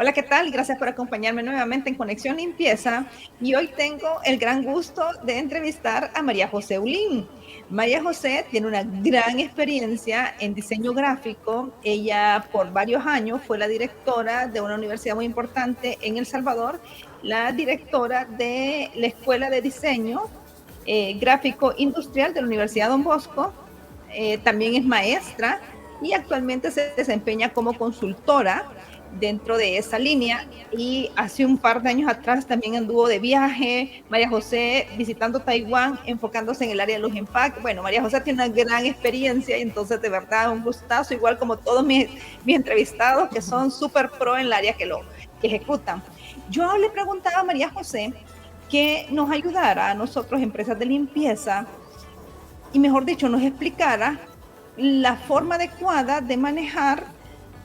Hola, ¿qué tal? Gracias por acompañarme nuevamente en Conexión Limpieza. Y hoy tengo el gran gusto de entrevistar a María José Ulín. María José tiene una gran experiencia en diseño gráfico. Ella por varios años fue la directora de una universidad muy importante en El Salvador, la directora de la Escuela de Diseño Gráfico Industrial de la Universidad Don Bosco. También es maestra y actualmente se desempeña como consultora dentro de esa línea. Y hace un par de años atrás también anduvo de viaje, María José visitando Taiwán, enfocándose en el área de los empaques. Bueno, María José tiene una gran experiencia y entonces de verdad un gustazo, igual como todos mis entrevistados que son súper pro en el área que ejecutan. Yo le preguntaba a María José que nos ayudara a nosotros, empresas de limpieza, y mejor dicho, nos explicara la forma adecuada de manejar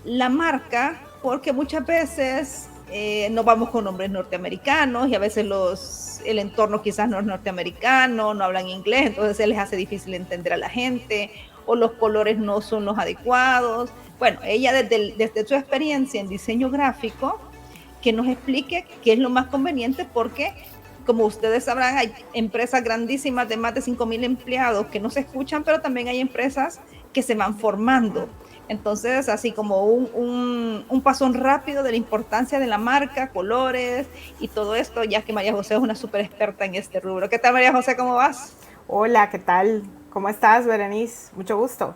la marca, porque muchas veces nos vamos con nombres norteamericanos y a veces el entorno quizás no es norteamericano, no hablan inglés, entonces se les hace difícil entender a la gente o los colores no son los adecuados. Bueno, ella desde su experiencia en diseño gráfico, que nos explique qué es lo más conveniente, porque como ustedes sabrán, hay empresas grandísimas de más de 5,000 empleados que no se escuchan, pero también hay empresas que se van formando. Entonces, así como un pasón rápido de la importancia de la marca, colores y todo esto, ya que María José es una súper experta en este rubro. ¿Qué tal, María José? ¿Cómo vas? Hola, ¿qué tal? ¿Cómo estás, Berenice? Mucho gusto.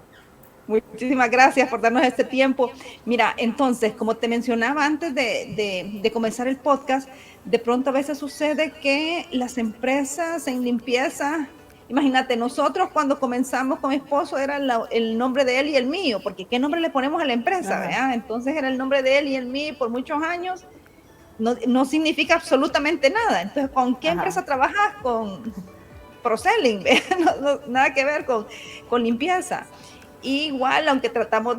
Muchísimas gracias por darnos este tiempo. Mira, entonces, como te mencionaba antes de comenzar el podcast, de pronto a veces sucede que las empresas en limpieza, imagínate, nosotros cuando comenzamos con mi esposo era el nombre de él y el mío, porque ¿qué nombre le ponemos a la empresa? Ajá, ¿Verdad? Entonces era el nombre de él y el mío por muchos años, no significa absolutamente nada. Entonces, ¿con qué ajá. empresa trabajas? Con Proselling, nada que ver con limpieza. Igual, aunque tratamos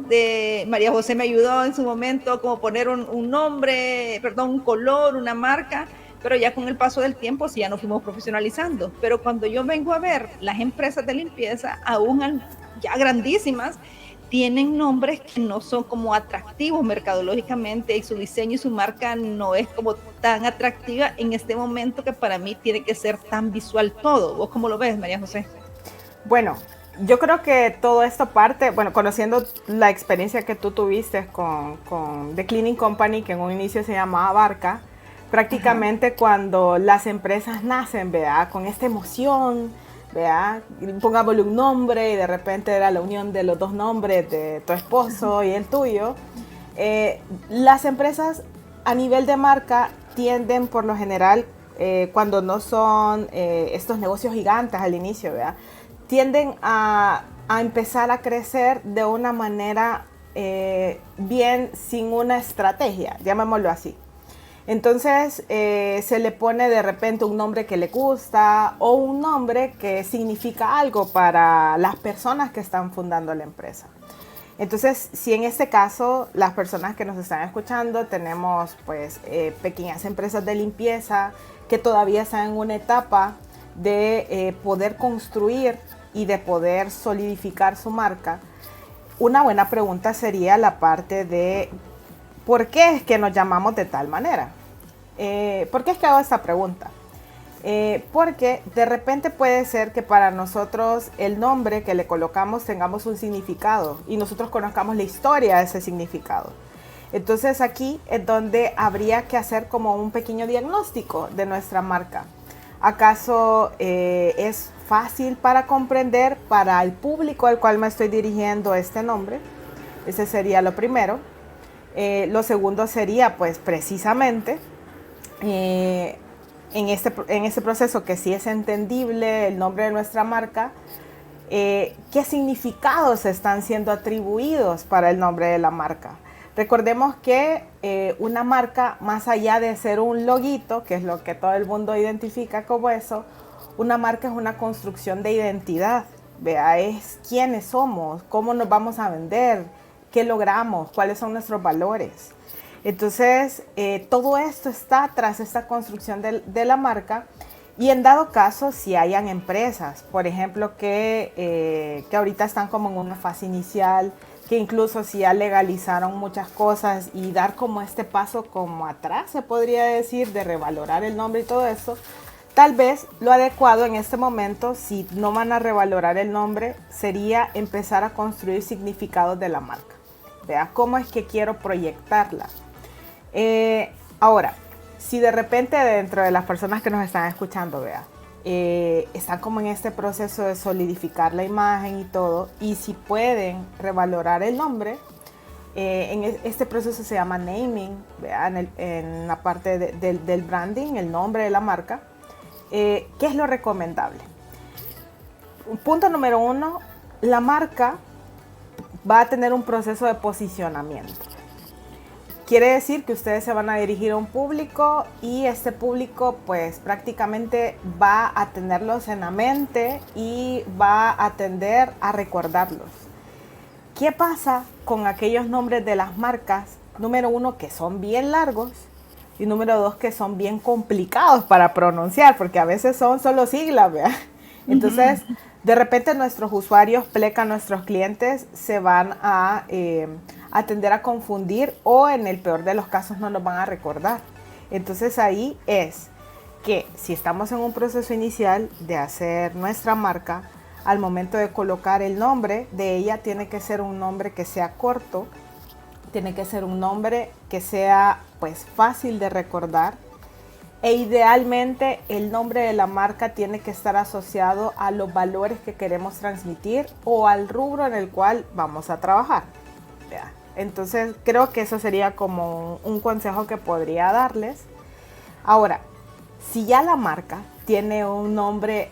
María José me ayudó en su momento como poner un nombre, perdón, un color, una marca, pero ya con el paso del tiempo sí ya nos fuimos profesionalizando. Pero cuando yo vengo a ver las empresas de limpieza, aún ya grandísimas, tienen nombres que no son como atractivos mercadológicamente y su diseño y su marca no es como tan atractiva en este momento, que para mí tiene que ser tan visual todo. ¿Vos cómo lo ves, María José? Bueno, yo creo que todo esto parte, bueno, conociendo la experiencia que tú tuviste con The Cleaning Company, que en un inicio se llamaba Barca, Ajá. prácticamente cuando las empresas nacen, ¿verdad? Con esta emoción, ¿verdad? Pongámosle un nombre y de repente era la unión de los dos nombres de tu esposo y el tuyo. Las empresas a nivel de marca tienden por lo general, cuando no son estos negocios gigantes al inicio, ¿verdad? Tienden a empezar a crecer de una manera bien sin una estrategia, llamémoslo así. Entonces se le pone de repente un nombre que le gusta o un nombre que significa algo para las personas que están fundando la empresa. Entonces, si en este caso las personas que nos están escuchando tenemos pues pequeñas empresas de limpieza que todavía están en una etapa de poder construir y de poder solidificar su marca, una buena pregunta sería la parte de por qué es que nos llamamos de tal manera. ¿Por qué es que hago esta pregunta? Porque de repente puede ser que para nosotros el nombre que le colocamos tengamos un significado y nosotros conozcamos la historia de ese significado. Entonces aquí es donde habría que hacer como un pequeño diagnóstico de nuestra marca. ¿Acaso es fácil para comprender para el público al cual me estoy dirigiendo este nombre? Ese sería lo primero. Lo segundo sería pues precisamente en este proceso que sí es entendible el nombre de nuestra marca, qué significados están siendo atribuidos para el nombre de la marca. Recordemos que una marca, más allá de ser un loguito, que es lo que todo el mundo identifica como eso, una marca es una construcción de identidad. Vea, es quiénes somos, cómo nos vamos a vender, qué logramos, cuáles son nuestros valores. Entonces, todo esto está tras esta construcción de la marca. Y en dado caso, si hayan empresas, por ejemplo, que ahorita están como en una fase inicial, que incluso si ya legalizaron muchas cosas y dar como este paso como atrás, se podría decir, de revalorar el nombre y todo eso, tal vez lo adecuado en este momento, si no van a revalorar el nombre, sería empezar a construir significados de la marca. Vea, ¿cómo es que quiero proyectarla? Ahora, si de repente dentro de las personas que nos están escuchando, vea, están como en este proceso de solidificar la imagen y todo, y si pueden revalorar el nombre, este proceso se llama naming, vea, en la parte del branding, el nombre de la marca. ¿Qué es lo recomendable? Punto número 1, la marca va a tener un proceso de posicionamiento. Quiere decir que ustedes se van a dirigir a un público y este público pues prácticamente va a tenerlos en la mente y va a tender a recordarlos. ¿Qué pasa con aquellos nombres de las marcas? Número 1, que son bien largos, y número 2, que son bien complicados para pronunciar, porque a veces son solo siglas, ¿verdad? Entonces, de repente nuestros usuarios, pleca, nuestros clientes, se van a tender a confundir o en el peor de los casos no los van a recordar. Entonces ahí es que si estamos en un proceso inicial de hacer nuestra marca, al momento de colocar el nombre de ella, tiene que ser un nombre que sea corto, tiene que ser un nombre que sea pues fácil de recordar, e idealmente el nombre de la marca tiene que estar asociado a los valores que queremos transmitir o al rubro en el cual vamos a trabajar. Entonces creo que eso sería como un consejo que podría darles. Ahora, si ya la marca tiene un nombre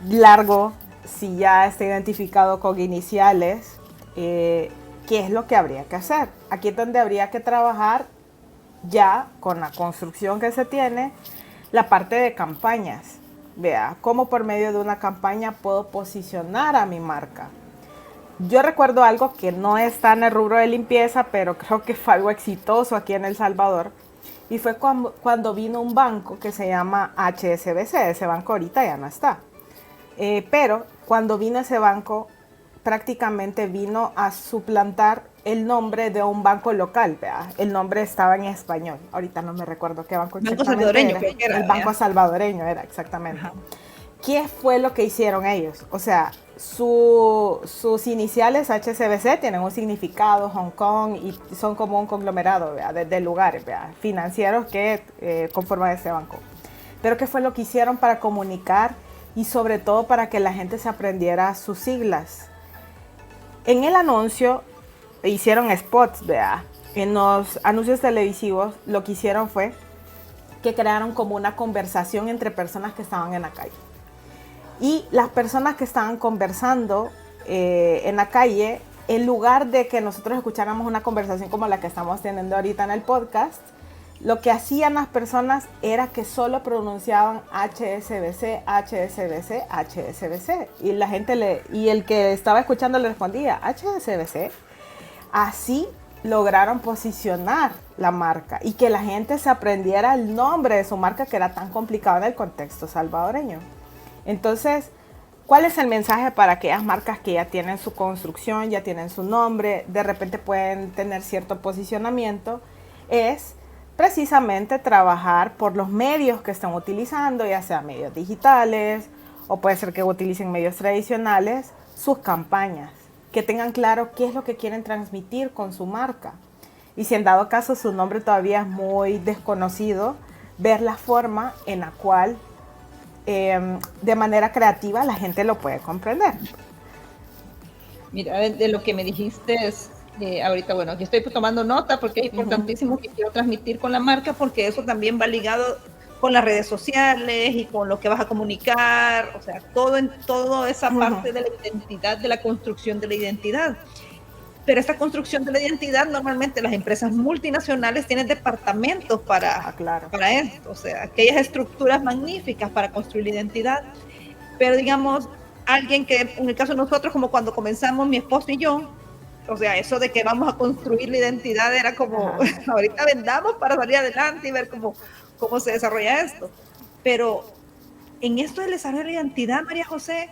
largo, si ya está identificado con iniciales, ¿qué es lo que habría que hacer? Aquí es donde habría que trabajar ya con la construcción que se tiene, la parte de campañas. Vea, cómo por medio de una campaña puedo posicionar a mi marca. Yo recuerdo algo que no está en el rubro de limpieza, pero creo que fue algo exitoso aquí en El Salvador. Y fue cuando vino un banco que se llama HSBC. Ese banco ahorita ya no está. Pero cuando vino ese banco, prácticamente vino a suplantar el nombre de un banco local. ¿Vea? El nombre estaba en español. Ahorita no me recuerdo qué banco exactamente salvadoreño, era. creo que era, el banco salvadoreño era, exactamente. Ajá. ¿Qué fue lo que hicieron ellos? O sea, sus iniciales HSBC tienen un significado, Hong Kong, y son como un conglomerado de lugares financieros que conforman este banco. Pero ¿qué fue lo que hicieron para comunicar y sobre todo para que la gente se aprendiera sus siglas? En el anuncio hicieron spots, en los anuncios televisivos lo que hicieron fue que crearon como una conversación entre personas que estaban en la calle. Y las personas que estaban conversando en la calle, en lugar de que nosotros escucháramos una conversación como la que estamos teniendo ahorita en el podcast, lo que hacían las personas era que solo pronunciaban HSBC, HSBC, HSBC. Y la gente y el que estaba escuchando le respondía, HSBC. Así lograron posicionar la marca y que la gente se aprendiera el nombre de su marca, que era tan complicado en el contexto salvadoreño. Entonces, ¿cuál es el mensaje para aquellas marcas que ya tienen su construcción, ya tienen su nombre, de repente pueden tener cierto posicionamiento? Es precisamente trabajar por los medios que están utilizando, ya sea medios digitales o puede ser que utilicen medios tradicionales, sus campañas, que tengan claro qué es lo que quieren transmitir con su marca. Y si en dado caso su nombre todavía es muy desconocido, ver la forma en la cual de manera creativa la gente lo puede comprender. Mira, de lo que me dijiste ahorita, bueno, aquí estoy tomando nota porque es importantísimo que quiero transmitir con la marca, porque eso también va ligado con las redes sociales y con lo que vas a comunicar, o sea, todo esa parte de la identidad, de la construcción de la identidad. Pero esta construcción de la identidad, normalmente las empresas multinacionales tienen departamentos para esto, o sea, aquellas estructuras magníficas para construir la identidad. Pero digamos, alguien que, en el caso de nosotros, como cuando comenzamos mi esposo y yo, o sea, eso de que vamos a construir la identidad era como, ahorita vendamos para salir adelante y ver cómo se desarrolla esto. Pero en esto del desarrollo de la identidad, María José,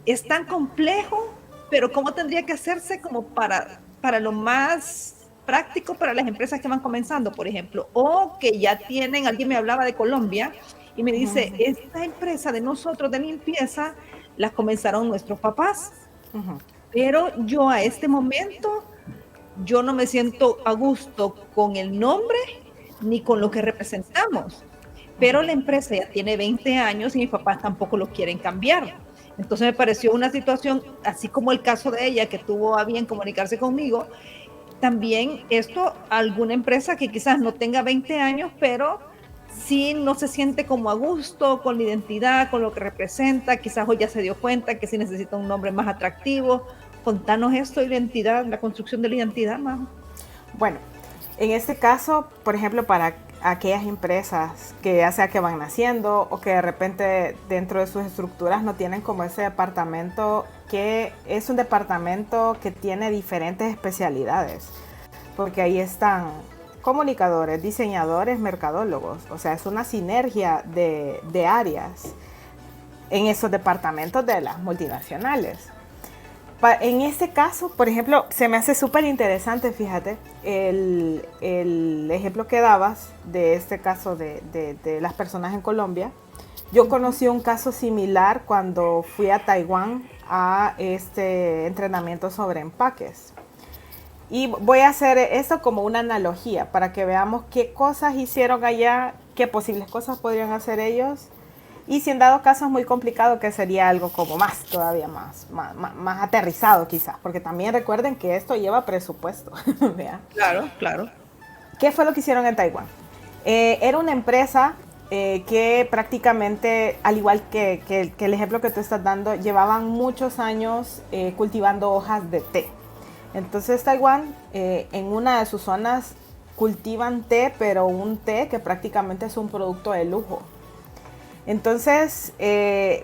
es tan complejo pero ¿cómo tendría que hacerse como para lo más práctico para las empresas que van comenzando, por ejemplo, o que ya tienen, alguien me hablaba de Colombia y me dice, Ujú, esta empresa de nosotros de limpieza la comenzaron nuestros papás, ujú. pero yo a este momento, yo no me siento a gusto con el nombre ni con lo que representamos, pero la empresa ya tiene 20 años y mis papás tampoco lo quieren cambiar. Entonces me pareció una situación, así como el caso de ella, que tuvo a bien comunicarse conmigo, también esto, alguna empresa que quizás no tenga 20 años, pero sí no se siente como a gusto con la identidad, con lo que representa, quizás hoy ya se dio cuenta que sí necesita un nombre más atractivo. Contanos esto, identidad, la construcción de la identidad, Majo. Bueno, en este caso, por ejemplo, para aquellas empresas que ya sea que van naciendo o que de repente dentro de sus estructuras no tienen como ese departamento, que es un departamento que tiene diferentes especialidades, porque ahí están comunicadores, diseñadores, mercadólogos, o sea, es una sinergia de áreas en esos departamentos de las multinacionales. En este caso, por ejemplo, se me hace súper interesante, fíjate, el ejemplo que dabas de este caso de las personas en Colombia. Yo conocí un caso similar cuando fui a Taiwán a este entrenamiento sobre empaques. Y voy a hacer esto como una analogía para que veamos qué cosas hicieron allá, qué posibles cosas podrían hacer ellos. Y si en dado caso es muy complicado, que sería algo como más, todavía más aterrizado quizás, porque también recuerden que esto lleva presupuesto. Claro, claro. ¿Qué fue lo que hicieron en Taiwán? Era una empresa que prácticamente, al igual que el ejemplo que tú estás dando, llevaban muchos años cultivando hojas de té. Entonces Taiwán, en una de sus zonas, cultivan té, pero un té que prácticamente es un producto de lujo. Entonces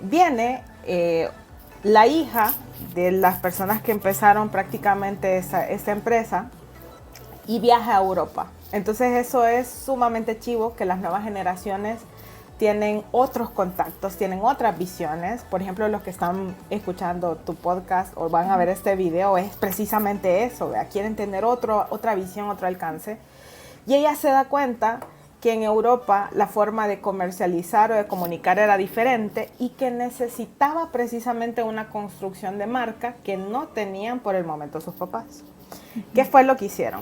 viene la hija de las personas que empezaron prácticamente esta empresa y viaja a Europa. Entonces eso es sumamente chivo, que las nuevas generaciones tienen otros contactos, tienen otras visiones. Por ejemplo, los que están escuchando tu podcast o van a ver este video es precisamente eso, ¿verdad? Quieren tener otra visión, otro alcance. Y ella se da cuenta que en Europa la forma de comercializar o de comunicar era diferente y que necesitaba precisamente una construcción de marca que no tenían por el momento sus papás. ¿Qué fue lo que hicieron?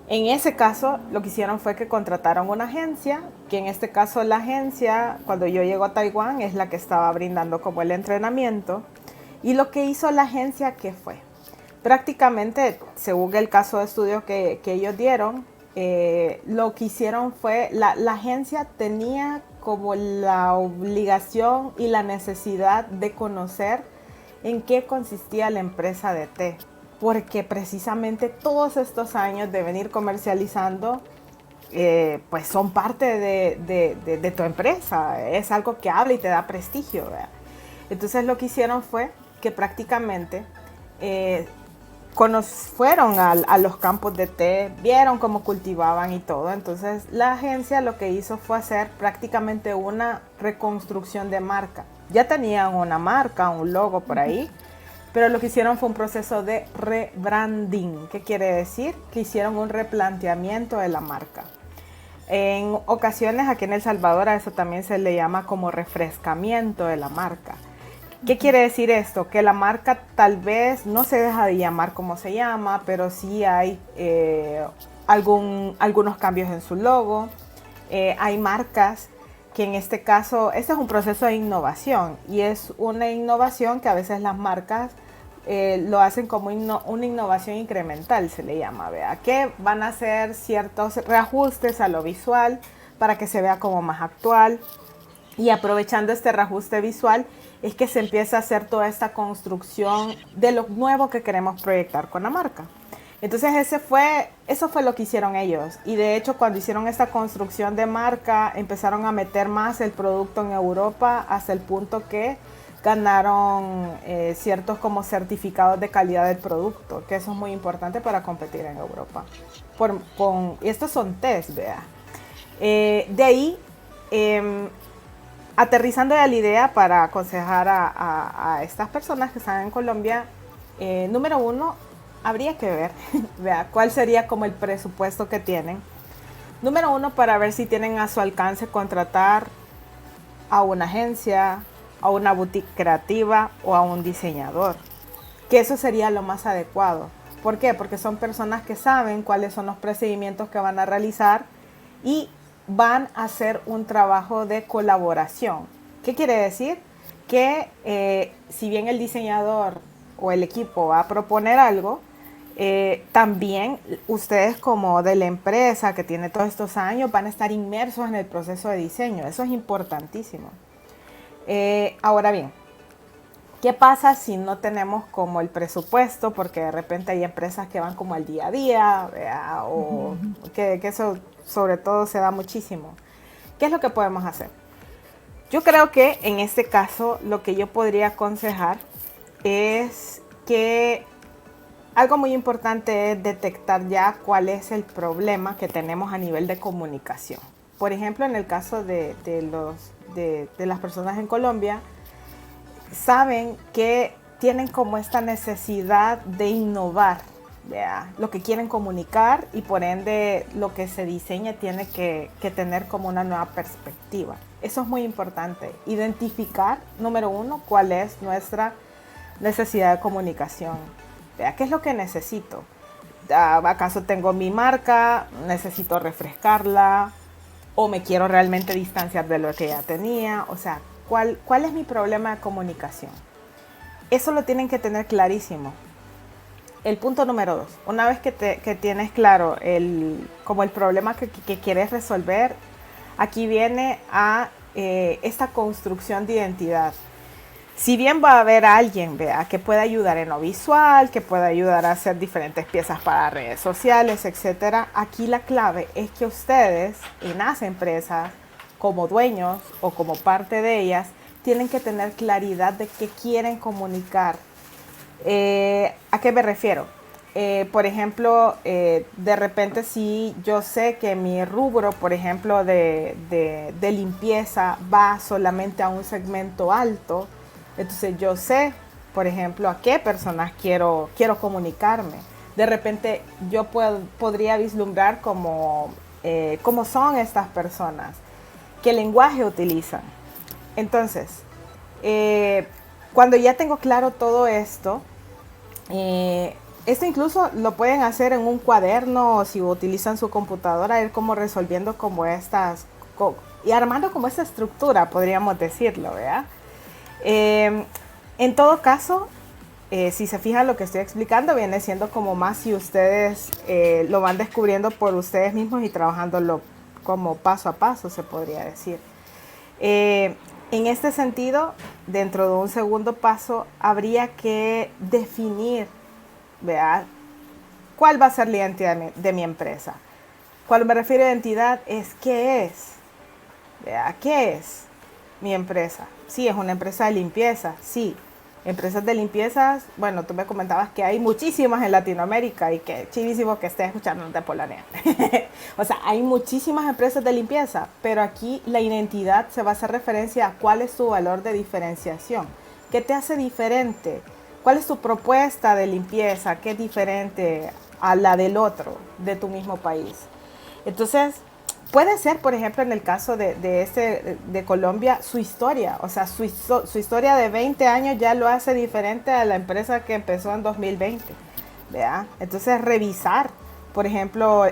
En ese caso, lo que hicieron fue que contrataron una agencia, que en este caso la agencia, cuando yo llego a Taiwán, es la que estaba brindando como el entrenamiento. Y lo que hizo la agencia, ¿qué fue? Prácticamente, según el caso de estudio que ellos dieron, lo que hicieron fue, la agencia tenía como la obligación y la necesidad de conocer en qué consistía la empresa de té, porque precisamente todos estos años de venir comercializando, pues son parte de tu empresa, es algo que habla y te da prestigio, ¿verdad? Entonces lo que hicieron fue que prácticamente fueron a los campos de té, vieron cómo cultivaban y todo. Entonces la agencia lo que hizo fue hacer prácticamente una reconstrucción de marca. Ya tenían una marca, un logo por ahí, pero lo que hicieron fue un proceso de rebranding. ¿Qué quiere decir? Que hicieron un replanteamiento de la marca. En ocasiones aquí en El Salvador a eso también se le llama como refrescamiento de la marca. ¿Qué quiere decir esto? Que la marca tal vez no se deja de llamar como se llama, pero sí hay algunos cambios en su logo. Hay marcas que en este caso, este es un proceso de innovación y es una innovación que a veces las marcas lo hacen como una innovación incremental, se le llama, ¿verdad? Que van a hacer ciertos reajustes a lo visual para que se vea como más actual. Y aprovechando este reajuste visual es que se empieza a hacer toda esta construcción de lo nuevo que queremos proyectar con la marca. Entonces eso fue lo que hicieron ellos. Y de hecho cuando hicieron esta construcción de marca empezaron a meter más el producto en Europa hasta el punto que ganaron ciertos como certificados de calidad del producto, que eso es muy importante para competir en Europa. Estos son test, ¿vea? De ahí, aterrizando ya la idea para aconsejar a estas personas que están en Colombia, Número uno, habría que ver, vea, cuál sería como el presupuesto que tienen. Número uno, para ver si tienen a su alcance contratar a una agencia, a una boutique creativa o a un diseñador. Que eso sería lo más adecuado. ¿Por qué? Porque son personas que saben cuáles son los procedimientos que van a realizar y van a hacer un trabajo de colaboración. ¿Qué quiere decir? Que si bien el diseñador o el equipo va a proponer algo, también ustedes como de la empresa que tiene todos estos años van a estar inmersos en el proceso de diseño. Eso es importantísimo. Ahora bien, ¿qué pasa si no tenemos como el presupuesto? Porque de repente hay empresas que van como al día a día, ¿verdad? O que eso sobre todo se da muchísimo. ¿Qué es lo que podemos hacer? Yo creo que en este caso lo que yo podría aconsejar es que algo muy importante es detectar ya cuál es el problema que tenemos a nivel de comunicación. Por ejemplo, en el caso de las personas en Colombia, saben que tienen como esta necesidad de innovar, ¿vea? Lo que quieren comunicar y por ende lo que se diseña tiene que tener como una nueva perspectiva. Eso es muy importante, identificar, número uno, cuál es nuestra necesidad de comunicación. ¿Vea? ¿Qué es lo que necesito? ¿Acaso tengo mi marca? ¿Necesito refrescarla? ¿O me quiero realmente distanciar de lo que ya tenía? O sea, ¿cuál es mi problema de comunicación? Eso lo tienen que tener clarísimo. El punto número 2, una vez que tienes claro como el problema que quieres resolver, aquí viene a esta construcción de identidad. Si bien va a haber alguien, vea, que pueda ayudar en lo visual, que pueda ayudar a hacer diferentes piezas para redes sociales, etcétera, aquí la clave es que ustedes en las empresas, como dueños o como parte de ellas, tienen que tener claridad de qué quieren comunicar. ¿A qué me refiero? Por ejemplo, de repente si yo sé que mi rubro, por ejemplo, de limpieza va solamente a un segmento alto, entonces yo sé, por ejemplo, a qué personas quiero comunicarme. De repente yo podría vislumbrar cómo son estas personas, qué lenguaje utilizan. Entonces, cuando ya tengo claro todo esto, esto incluso lo pueden hacer en un cuaderno o si utilizan su computadora, ir como resolviendo como y armando como esta estructura, podríamos decirlo, ¿verdad? En todo caso, si se fijan lo que estoy explicando, viene siendo como más si ustedes lo van descubriendo por ustedes mismos y trabajándolo como paso a paso, se podría decir. En este sentido, dentro de un segundo paso, habría que definir, ¿verdad?, cuál va a ser la identidad de mi empresa. Cuando me refiero a identidad, es qué es, ¿verdad? ¿Qué es mi empresa? Sí, es una empresa de limpieza, sí. Empresas de limpiezas, bueno, tú me comentabas que hay muchísimas en Latinoamérica y que chivísimo que estés escuchando de Polonia. O sea, hay muchísimas empresas de limpieza, pero aquí la identidad se va a hacer referencia a cuál es tu valor de diferenciación. ¿Qué te hace diferente? ¿Cuál es tu propuesta de limpieza? ¿Qué es diferente a la del otro, de tu mismo país? Entonces, puede ser, por ejemplo, en el caso de Colombia, su historia. O sea, su historia de 20 años ya lo hace diferente a la empresa que empezó en 2020. ¿Vea? Entonces, revisar, por ejemplo,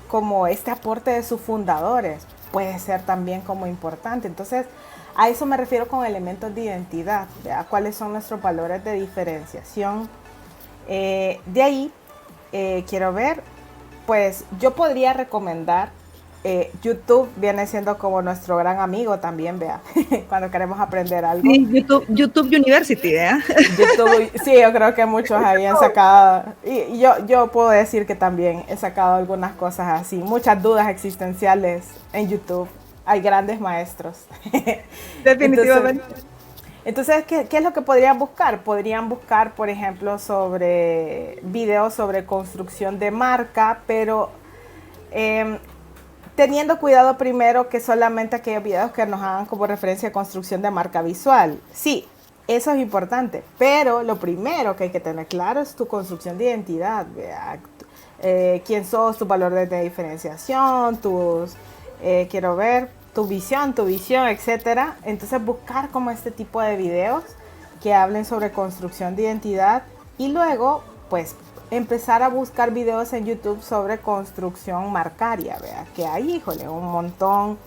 como este aporte de sus fundadores puede ser también como importante. Entonces, a eso me refiero con elementos de identidad. ¿Vea? ¿Cuáles son nuestros valores de diferenciación? De ahí, quiero ver, pues yo podría recomendar YouTube viene siendo como nuestro gran amigo también, vea, cuando queremos aprender algo. Sí, YouTube University, ¿eh? YouTube, sí, yo creo que muchos habían sacado, y yo puedo decir que también he sacado algunas cosas así, muchas dudas existenciales en YouTube. Hay grandes maestros. Definitivamente. Entonces, ¿qué es lo que podrían buscar? Podrían buscar, por ejemplo, videos sobre construcción de marca, pero teniendo cuidado primero que solamente aquellos videos que nos hagan como referencia a construcción de marca visual. Sí, Eso es importante, pero lo primero que hay que tener claro es tu construcción de identidad, ¿vea? Quién sos, tu valor de diferenciación, quiero ver, tu visión, etcétera. Entonces buscar como este tipo de videos que hablen sobre construcción de identidad y luego pues empezar a buscar videos en YouTube sobre construcción marcaria, ¿vea? Que hay, híjole, un montón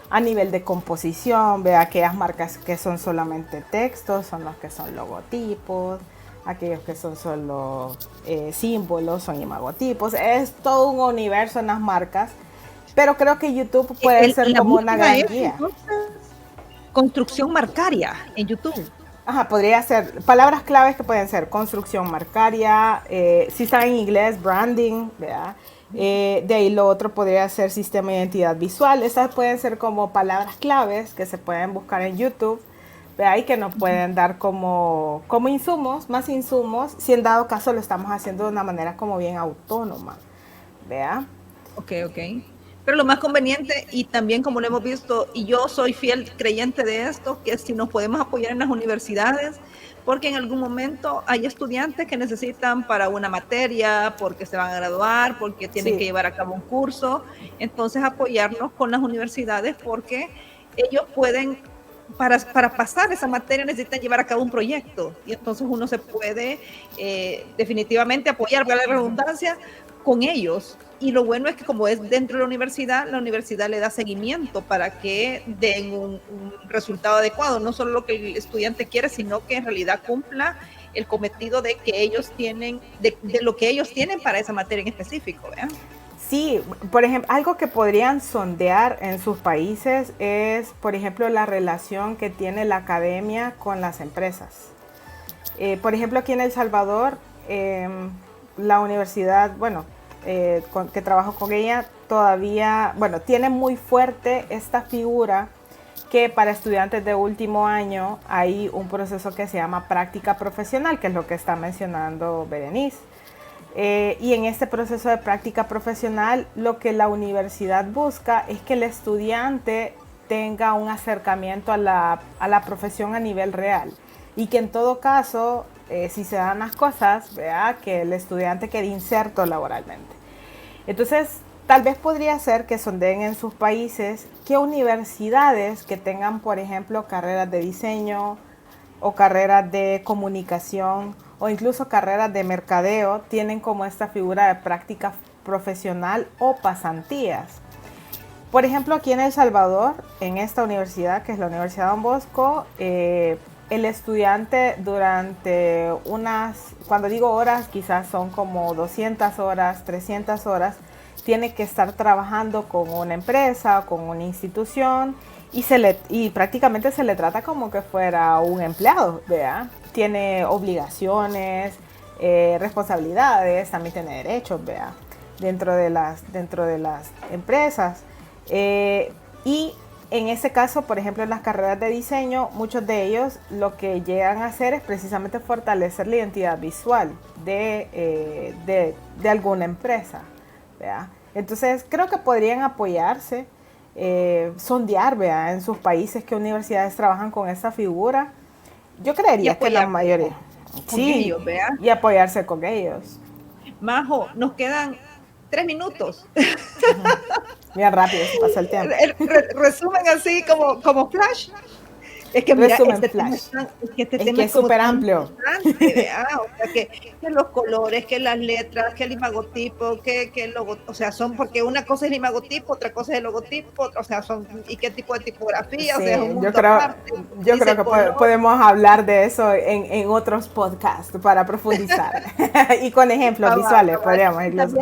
a nivel de composición, vea aquellas marcas que son solamente textos, son los que son logotipos, aquellos que son solo símbolos, son imagotipos, es todo un universo en las marcas, pero creo que YouTube puede ser como una gran guía. Construcción marcaria en YouTube. Ajá, podría ser palabras claves que pueden ser construcción marcaria, si está en inglés, branding, ¿verdad? De ahí lo otro podría ser sistema de identidad visual. Esas pueden ser como palabras claves que se pueden buscar en YouTube, ¿verdad? Y que nos pueden dar como insumos, más insumos, si en dado caso lo estamos haciendo de una manera como bien autónoma, ¿verdad? Ok. Pero lo más conveniente, y también como lo hemos visto, y yo soy fiel creyente de esto, que si nos podemos apoyar en las universidades, porque en algún momento hay estudiantes que necesitan para una materia, porque se van a graduar, porque tienen que llevar a cabo un curso, entonces apoyarnos con las universidades porque ellos pueden, para pasar esa materia necesitan llevar a cabo un proyecto, y entonces uno se puede definitivamente apoyar, para la redundancia, con ellos. Y lo bueno es que como es dentro de la universidad le da seguimiento para que den un resultado adecuado, no solo lo que el estudiante quiere, sino que en realidad cumpla el cometido de que ellos tienen, de lo que ellos tienen para esa materia en específico, ¿verdad? Sí, por ejemplo, algo que podrían sondear en sus países es, por ejemplo, la relación que tiene la academia con las empresas. Por ejemplo, aquí en El Salvador, la universidad, que trabajo con ella, todavía, tiene muy fuerte esta figura que para estudiantes de último año hay un proceso que se llama práctica profesional, que es lo que está mencionando Berenice. Y en este proceso de práctica profesional, lo que la universidad busca es que el estudiante tenga un acercamiento a la profesión a nivel real. Y que en todo caso, si se dan las cosas, vea que el estudiante quede inserto laboralmente. Entonces, tal vez podría ser que sondeen en sus países qué universidades que tengan, por ejemplo, carreras de diseño o carreras de comunicación o incluso carreras de mercadeo tienen como esta figura de práctica profesional o pasantías. Por ejemplo, aquí en El Salvador, en esta universidad, que es la Universidad Don Bosco, el estudiante durante cuando digo horas, quizás son como 200 horas, 300 horas, tiene que estar trabajando con una empresa, con una institución y prácticamente se le trata como que fuera un empleado, ¿verdad? Tiene obligaciones, responsabilidades, también tiene derechos, ¿verdad? Dentro de las empresas. Y en ese caso, por ejemplo, en las carreras de diseño, muchos de ellos lo que llegan a hacer es precisamente fortalecer la identidad visual de alguna empresa, ¿verdad? Entonces, creo que podrían apoyarse, sondear, ¿verdad? En sus países qué universidades trabajan con esa figura. Yo creería que la mayoría. Sí, ellos, ¿verdad? Y apoyarse con ellos. Majo, nos quedan 3 minutos. Bien rápido se pasa el tiempo. Resumen así como flash. Es que mira, este es súper amplio. O sea, que los colores, que las letras, que el imagotipo, que el logo, o sea, son, porque una cosa es el imagotipo, otra cosa es el logotipo, o sea, son, y qué tipo de tipografía, sí, o sea, es un mundo aparte. Yo creo que podemos hablar de eso en otros podcasts para profundizar. Y con ejemplos visuales podríamos irlos.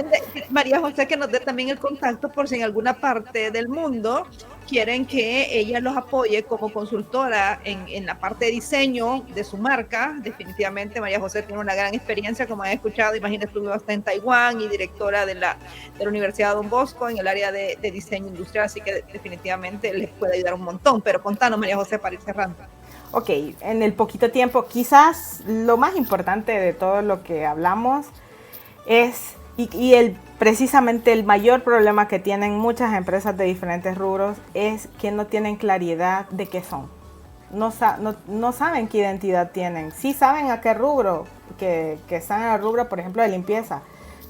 María José, que nos dé también el contacto por si en alguna parte del mundo quieren que ella los apoye como consultora en la parte de diseño de su marca. Definitivamente María José tiene una gran experiencia, como han escuchado, imagínate, estuvo hasta en Taiwán y directora de la Universidad Don Bosco en el área de diseño industrial, así que definitivamente les puede ayudar un montón. Pero contanos, María José, para ir cerrando. Ok, en el poquito tiempo, quizás lo más importante de todo lo que hablamos es, precisamente el mayor problema que tienen muchas empresas de diferentes rubros es que no tienen claridad de qué son. no saben qué identidad tienen. Sí saben a qué rubro, que están en el rubro, por ejemplo, de limpieza,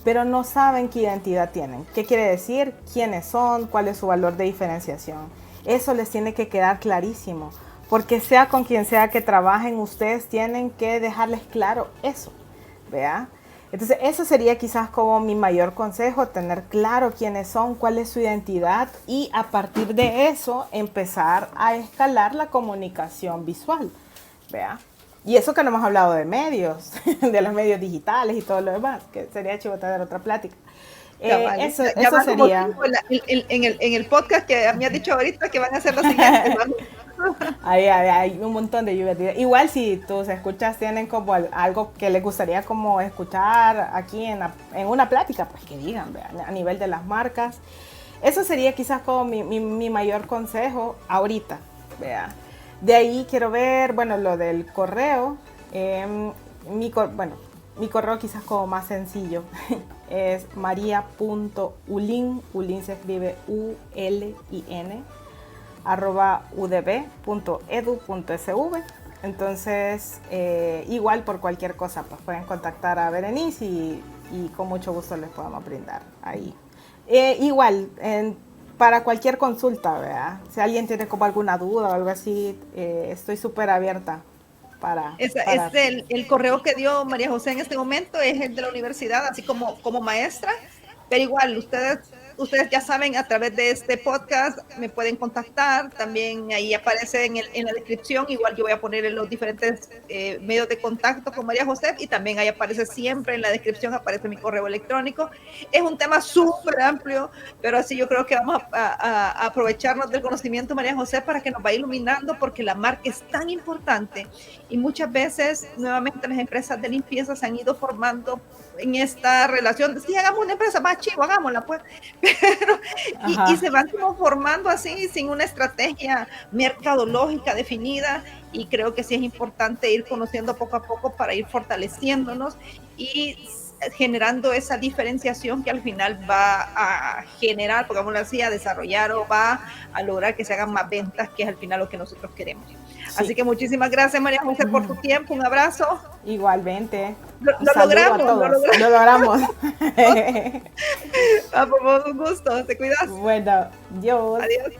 pero no saben qué identidad tienen. ¿Qué quiere decir? ¿Quiénes son? ¿Cuál es su valor de diferenciación? Eso les tiene que quedar clarísimo, porque sea con quien sea que trabajen, ustedes tienen que dejarles claro eso, ¿vea? Entonces, eso sería quizás como mi mayor consejo, tener claro quiénes son, cuál es su identidad y a partir de eso empezar a escalar la comunicación visual, ¿vea? Y eso que no hemos hablado de medios, de los medios digitales y todo lo demás, que sería chivo tener otra plática. Vale. Eso sería. sería. En el podcast que me has dicho ahorita que van a ser los siguientes. Hay un montón de lluvias. Igual si tus escuchas tienen como algo que les gustaría como escuchar aquí en una plática, pues que digan, vean, a nivel de las marcas. Eso sería quizás como mi mayor consejo ahorita, vea. De ahí quiero ver, bueno, lo del correo. Mi correo quizás como más sencillo es maria.ulin, Ulin se escribe ULIN, @udb.edu.sv. Entonces, igual por cualquier cosa, pues pueden contactar a Berenice y con mucho gusto les podemos brindar ahí. Igual, para cualquier consulta, ¿verdad? Si alguien tiene como alguna duda o algo así, estoy súper abierta para... El correo que dio María José en este momento es el de la universidad, así como maestra, pero igual ustedes ya saben, a través de este podcast me pueden contactar, también ahí aparece en la descripción, igual yo voy a poner en los diferentes medios de contacto con María José y también ahí aparece siempre en la descripción, aparece mi correo electrónico. Es un tema súper amplio, pero así yo creo que vamos a aprovecharnos del conocimiento de María José para que nos vaya iluminando, porque la marca es tan importante y muchas veces nuevamente las empresas de limpieza se han ido formando en esta relación. Si hagamos una empresa más chivo, hagámosla pues. Pero, y se van como formando así sin una estrategia mercadológica definida, y creo que sí es importante ir conociendo poco a poco para ir fortaleciéndonos y generando esa diferenciación que al final va a generar, pongámoslo así, a desarrollar o va a lograr que se hagan más ventas, que es al final lo que nosotros queremos. Sí. Así que muchísimas gracias, María José, por tu tiempo, un abrazo. Igualmente. Lo logramos. Un gusto, te cuidas. Bueno, Dios. Adiós.